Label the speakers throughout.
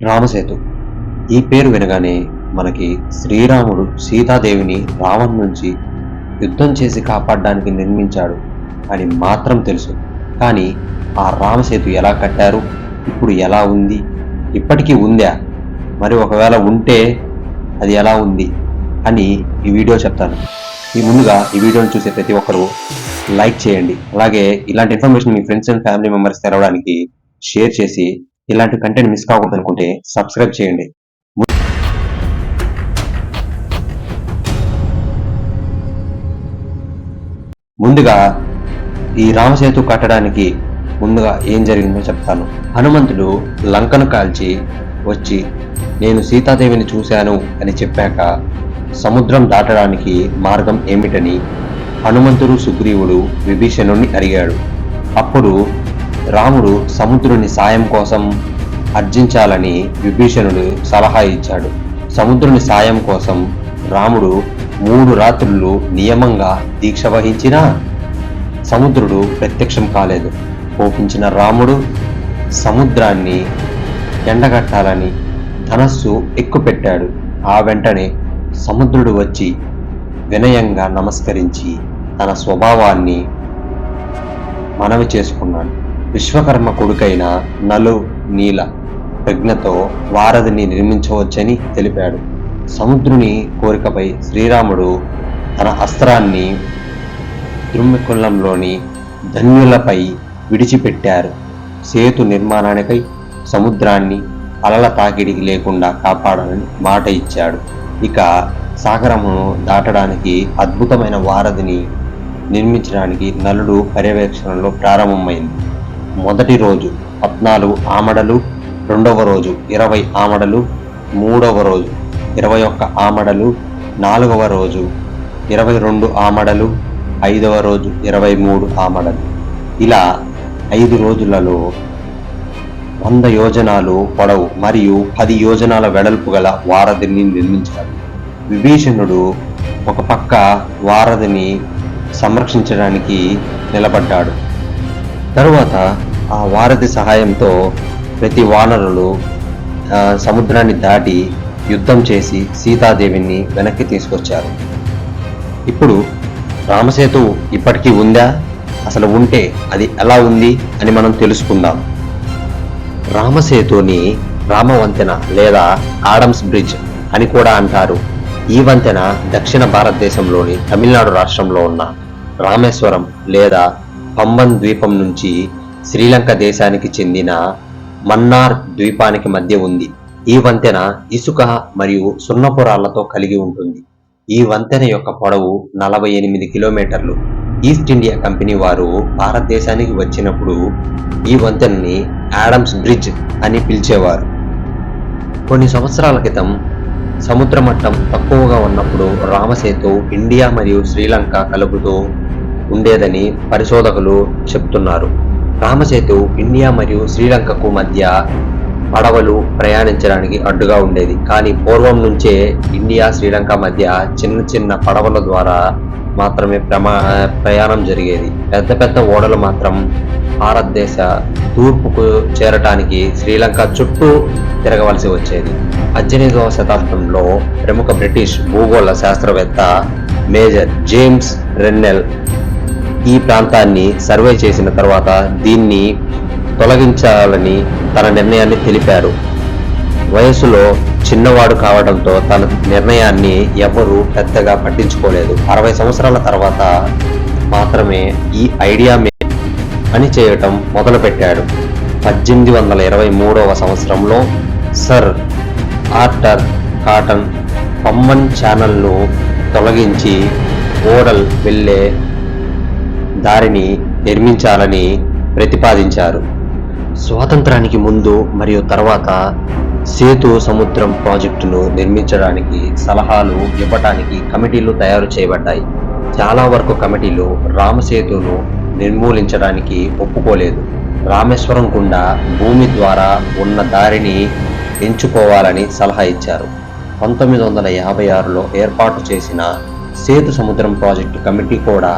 Speaker 1: రామసేతు ఈ పేరు వినగానే మనకి శ్రీరాముడు సీతాదేవిని రావణ్ నుంచి యుద్ధం చేసి కాపాడడానికి నిర్మించాడు అని మాత్రం తెలుసు. కానీ ఆ రామసేతు ఎలా కట్టారు, ఇప్పుడు ఎలా ఉంది, ఇప్పటికీ ఉందా, మరి ఒకవేళ ఉంటే అది ఎలా ఉంది అని ఈ వీడియో చెప్తాను. ముందుగా ఈ వీడియోని చూసే ప్రతి ఒక్కరూ లైక్ చేయండి. అలాగే ఇలాంటి ఇన్ఫర్మేషన్ మీ ఫ్రెండ్స్ అండ్ ఫ్యామిలీ మెంబర్స్ తెలవడానికి షేర్ చేసి ఇలాంటి కంటెంట్ మిస్ కాకూడదు అనుకుంటే సబ్స్క్రైబ్ చేయండి. ముందుగా ఈ రామసేతు కట్టడానికి ముందుగా ఏం జరిగిందో చెప్తాను. హనుమంతుడు లంకను కాల్చి వచ్చి నేను సీతాదేవిని చూశాను అని చెప్పాక సముద్రం దాటడానికి మార్గం ఏమిటని హనుమంతుడు సుగ్రీవుడు విభీషణుడిని అడిగాడు. అప్పుడు రాముడు సముద్రుని సాయం కోసం అర్జించాలని విభీషణుడు సలహా ఇచ్చాడు. సముద్రుని సాయం కోసం రాముడు 3 రాత్రులు నియమంగా దీక్ష వహించినా సముద్రుడు ప్రత్యక్షం కాలేదు. కోపించిన రాముడు సముద్రాన్ని ఎండగట్టాలని ధనస్సు ఎక్కుపెట్టాడు. ఆ వెంటనే సముద్రుడు వచ్చి వినయంగా నమస్కరించి తన స్వభావాన్ని మనవి చేసుకున్నాడు. విశ్వకర్మ కొడుకైన నలు నీల ప్రజ్ఞతో వారధిని నిర్మించవచ్చని తెలిపాడు. సముద్రుని కోరికపై శ్రీరాముడు తన అస్త్రాన్ని ద్రుమ్మికులంలోని ధన్యులపై విడిచిపెట్టారు. సేతు నిర్మాణానికై సముద్రాన్ని అలల తాకిడికి లేకుండా కాపాడాలని మాట ఇచ్చాడు. ఇక సాగరమును దాటడానికి అద్భుతమైన వారధిని నిర్మించడానికి నలుడు పర్యవేక్షణలో ప్రారంభమైంది. మొదటి రోజు 14 ఆమడలు, రెండవ రోజు 20 ఆమడలు, మూడవ రోజు 21 ఆమడలు, 4వ రోజు 22 ఆమడలు, 5వ రోజు 23 ఆమడలు. ఇలా 5 రోజులలో 100 యోజనాలు పొడవు మరియు 10 యోజనాల వెడల్పు గల వారధిని నిర్మించాడు. విభీషణుడు ఒక పక్క వారధిని సంరక్షించడానికి నిలబడ్డాడు. తరువాత ఆ వారధి సహాయంతో ప్రతి వానరులు సముద్రాన్ని దాటి యుద్ధం చేసి సీతాదేవిని వెనక్కి తీసుకొచ్చారు. ఇప్పుడు రామసేతు ఇప్పటికీ ఉందా, అసలు ఉంటే అది ఎలా ఉంది అని మనం తెలుసుకుందాం. రామసేతుని రామవంతెన లేదా ఆడమ్స్ బ్రిడ్జ్ అని కూడా అంటారు. ఈ వంతెన దక్షిణ భారతదేశంలోని తమిళనాడు రాష్ట్రంలో ఉన్న రామేశ్వరం లేదా పంబన్ ద్వీపం నుంచి శ్రీలంక దేశానికి చెందిన మన్నార్ ద్వీపానికి మధ్య ఉంది. ఈ వంతెన ఇసుక మరియు సున్నపురాళ్లతో కలిగి ఉంటుంది. ఈ వంతెన యొక్క పొడవు 48 కిలోమీటర్లు. ఈస్ట్ ఇండియా కంపెనీ వారు భారతదేశానికి వచ్చినప్పుడు ఈ వంతెనని ఆడమ్స్ బ్రిడ్జ్ అని పిలిచేవారు. కొన్ని సంవత్సరాల క్రితం సముద్ర మట్టం తక్కువగా ఉన్నప్పుడు రామసేతు ఇండియా మరియు శ్రీలంక కలుపుతూ ఉండేదని పరిశోధకులు చెప్తున్నారు. రామసేతు ఇండియా మరియు శ్రీలంకకు మధ్య పడవలు ప్రయాణించడానికి అడ్డుగా ఉండేది. కానీ పూర్వం నుంచే ఇండియా శ్రీలంక మధ్య చిన్న చిన్న పడవల ద్వారా మాత్రమే ప్రయాణం జరిగేది. పెద్ద పెద్ద ఓడలు మాత్రం భారతదేశ తూర్పుకు చేరటానికి శ్రీలంక చుట్టూ తిరగవలసి వచ్చేది. 18వ శతాబ్దంలో ప్రముఖ బ్రిటిష్ భూగోళ శాస్త్రవేత్త మేజర్ జేమ్స్ రెన్నెల్ ఈ ప్రాంతాన్ని సర్వే చేసిన తర్వాత దీన్ని తొలగించాలని తన నిర్ణయాన్ని తెలిపారు. వయసులో చిన్నవాడు కావడంతో తన నిర్ణయాన్ని ఎవరూ పెద్దగా పట్టించుకోలేదు. 60 సంవత్సరాల తర్వాత మాత్రమే ఈ ఐడియా పని చేయటం మొదలుపెట్టాడు. 1823వ సంవత్సరంలో సర్ ఆర్థర్ కాటన్ పంబన్ ఛానల్ను తొలగించి ఓడల్ వెళ్లే దారిని నిర్మించాలని ప్రతిపాదించారు. స్వాతంత్రానికి ముందు మరియు తర్వాత సేతు సముద్రం ప్రాజెక్టును నిర్మించడానికి సలహాలు ఇవ్వటానికి కమిటీలు తయారు చేయబడ్డాయి. చాలా వరకు కమిటీలు రామసేతును నిర్మూలించడానికి ఒప్పుకోలేదు. రామేశ్వరం గుండా భూమి ద్వారా ఉన్న దారిని ఎంచుకోవాలని సలహా ఇచ్చారు. 1956లో ఏర్పాటు చేసిన సేతు సముద్రం ప్రాజెక్టు కమిటీ కూడా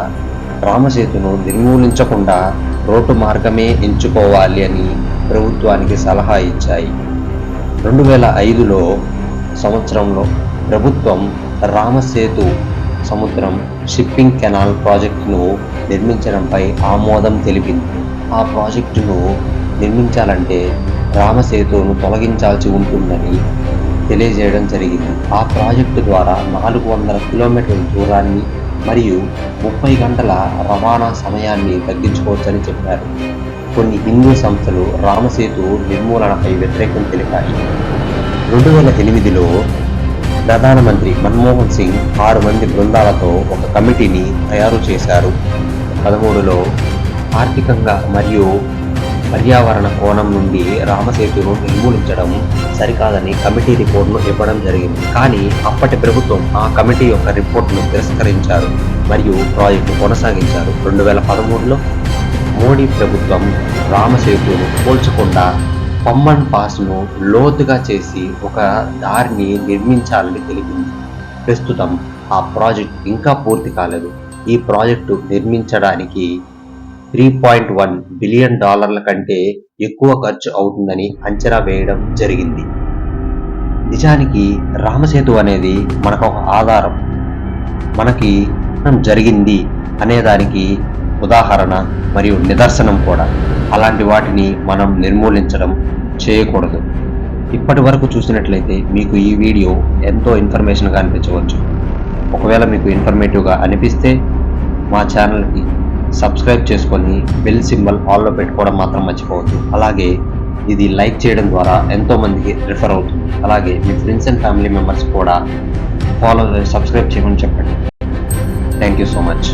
Speaker 1: రామసేతును నిర్మూలించకుండా రోడ్డు మార్గమే ఎంచుకోవాలి అని ప్రభుత్వానికి సలహా ఇచ్చాయి. 2005లో సంవత్సరంలో ప్రభుత్వం రామసేతు సముద్రం షిప్పింగ్ కెనాల్ ప్రాజెక్టును నిర్మించడంపై ఆమోదం తెలిపింది. ఆ ప్రాజెక్టును నిర్మించాలంటే రామసేతును తొలగించాల్సి ఉంటుందని తెలియజేయడం జరిగింది. ఆ ప్రాజెక్టు ద్వారా 400 కిలోమీటర్ల దూరాన్ని మరియు 30 గంటల రవాణా సమయాన్ని తగ్గించుకోవచ్చని చెప్పారు. కొన్ని హిందూ సంస్థలు రామసేతు నిర్మూలనపై వ్యతిరేకం తెలిపాయి. 2008లో ప్రధానమంత్రి మన్మోహన్ సింగ్ 6 మంది బృందాలతో ఒక కమిటీని తయారు చేశారు. 2013లో ఆర్థికంగా మరియు పర్యావరణ కోణం నుండి రామసేతును నిర్మూలించడం సరికాదని కమిటీ రిపోర్టును ఇవ్వడం జరిగింది. కానీ అప్పటి ప్రభుత్వం ఆ కమిటీ యొక్క రిపోర్టును తిరస్కరించారు మరియు ప్రాజెక్టు కొనసాగించారు. 2013లో మోడీ ప్రభుత్వం రామసేతును పోల్చకుండా పమ్మన్ పాస్ను లోతుగా చేసి ఒక దారిని నిర్మించాలని తెలిపింది. ప్రస్తుతం ఆ ప్రాజెక్టు ఇంకా పూర్తి కాలేదు. ఈ ప్రాజెక్టు నిర్మించడానికి $3.1 బిలియన్ కంటే ఎక్కువ ఖర్చు అవుతుందని అంచనా వేయడం జరిగింది. నిజానికి రామసేతు అనేది మనకు ఒక ఆధారం, మనకి జరిగింది అనేదానికి ఉదాహరణ మరియు నిదర్శనం కూడా. అలాంటి వాటిని మనం నిర్మూలించడం చేయకూడదు. ఇప్పటి వరకు చూసినట్లయితే మీకు ఈ వీడియో ఎంతో ఇన్ఫర్మేషన్గా అనిపించవచ్చు. ఒకవేళ మీకు ఇన్ఫర్మేటివ్గా అనిపిస్తే మా ఛానల్కి సబ్స్క్రైబ్ చేసుకొని బెల్ సింబల్ ఆల్లో పెట్టుకోవడం మాత్రం మర్చిపోవద్దు. అలాగే ఇది లైక్ చేయడం ద్వారా ఎంతో మందికి రిఫర్ అవుతుంది. అలాగే మీ ఫ్రెండ్స్ అండ్ ఫ్యామిలీ మెంబర్స్ కూడా సబ్స్క్రైబ్ చేయమని చెప్పండి. Thank you so much.